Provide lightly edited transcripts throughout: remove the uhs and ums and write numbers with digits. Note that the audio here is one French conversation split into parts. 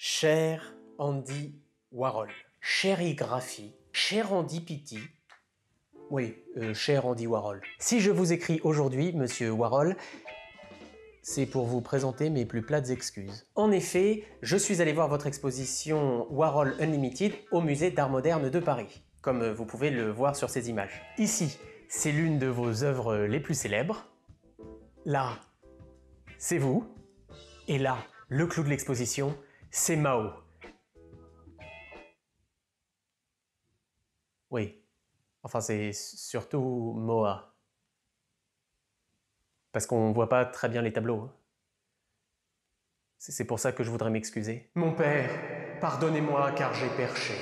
Cher Andy Warhol, chérigraphie, cher Andy Pitti, cher Andy Warhol. Si je vous écris aujourd'hui, monsieur Warhol, c'est pour vous présenter mes plus plates excuses. En effet, je suis allé voir votre exposition Warhol Unlimited au musée d'Art Moderne de Paris, comme vous pouvez le voir sur ces images. Ici, c'est l'une de vos œuvres les plus célèbres. Là, c'est vous. Et là, le clou de l'exposition, c'est Mao. Oui, enfin c'est surtout Moa. Parce qu'on voit pas très bien les tableaux. C'est pour ça que je voudrais m'excuser. Mon père, pardonnez-moi car j'ai perché.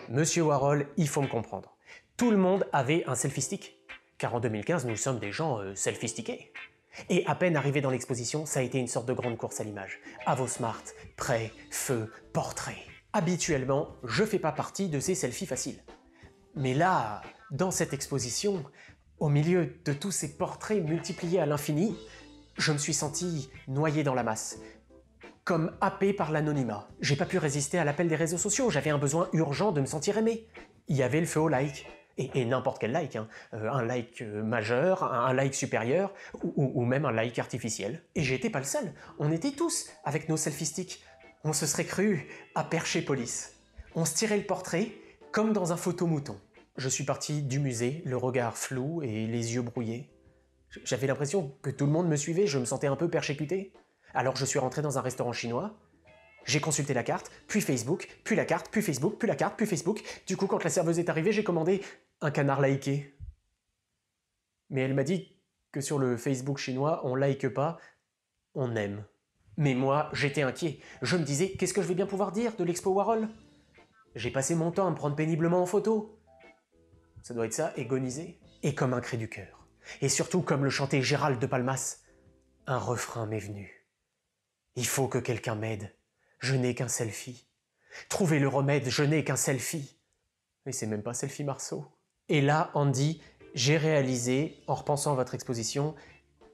Monsieur Warhol, il faut me comprendre. Tout le monde avait un selfie stick. Car en 2015, nous sommes des gens selfie stickés. Et à peine arrivé dans l'exposition, ça a été une sorte de grande course à l'image. À vos smart, prêt, feu, portrait. Habituellement, je fais pas partie de ces selfies faciles. Mais là, dans cette exposition, au milieu de tous ces portraits multipliés à l'infini, je me suis senti noyé dans la masse, comme happé par l'anonymat. J'ai pas pu résister à l'appel des réseaux sociaux, j'avais un besoin urgent de me sentir aimé. Il y avait le feu au like, et n'importe quel like, hein. Un like majeur, un like supérieur, ou même un like artificiel. Et j'étais pas le seul, on était tous avec nos selfie sticks. On se serait cru à Persépolis. On se tirait le portrait comme dans un photomouton. Je suis parti du musée, le regard flou et les yeux brouillés. J'avais l'impression que tout le monde me suivait, je me sentais un peu persécuté. Alors je suis rentré dans un restaurant chinois, j'ai consulté la carte, puis Facebook, puis la carte, puis Facebook, puis la carte, puis Facebook. Du coup, quand la serveuse est arrivée, j'ai commandé un canard liké. Mais elle m'a dit que sur le Facebook chinois, on like pas, on aime. Mais moi, j'étais inquiet. Je me disais, qu'est-ce que je vais bien pouvoir dire de l'expo Warhol? J'ai passé mon temps à me prendre péniblement en photo. Ça doit être ça, égoniser. Et comme un cri du cœur. Et surtout comme le chantait Gérald de Palmas, un refrain m'est venu. Il faut que quelqu'un m'aide. Je n'ai qu'un selfie. Trouvez le remède, je n'ai qu'un selfie. Mais c'est même pas Selfie Marceau. Et là, Andy, j'ai réalisé, en repensant à votre exposition,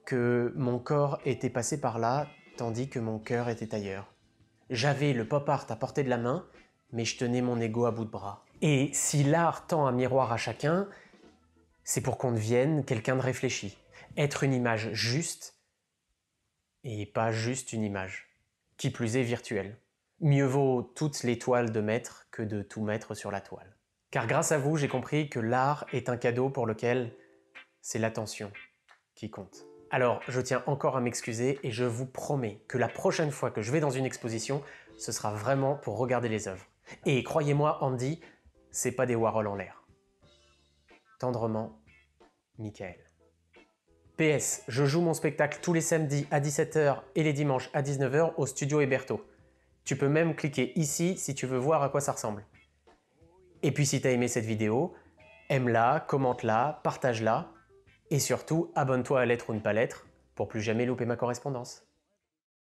que mon corps était passé par là, tandis que mon cœur était ailleurs. J'avais le pop art à portée de la main, mais je tenais mon ego à bout de bras. Et si l'art tend un miroir à chacun, c'est pour qu'on devienne quelqu'un de réfléchi. Être une image juste, et pas juste une image. Qui plus est virtuelle. Mieux vaut toutes les toiles de mettre que de tout mettre sur la toile. Car grâce à vous, j'ai compris que l'art est un cadeau pour lequel c'est l'attention qui compte. Alors, je tiens encore à m'excuser et je vous promets que la prochaine fois que je vais dans une exposition, ce sera vraiment pour regarder les œuvres. Et croyez-moi, Andy, c'est pas des Warhol en l'air. Tendrement, Michael. PS, je joue mon spectacle tous les samedis à 17 h et les dimanches à 19 h au studio Héberto. Tu peux même cliquer ici si tu veux voir à quoi ça ressemble. Et puis si t'as aimé cette vidéo, aime-la, commente-la, partage-la, et surtout abonne-toi à Lettre ou ne pas lettre pour plus jamais louper ma correspondance.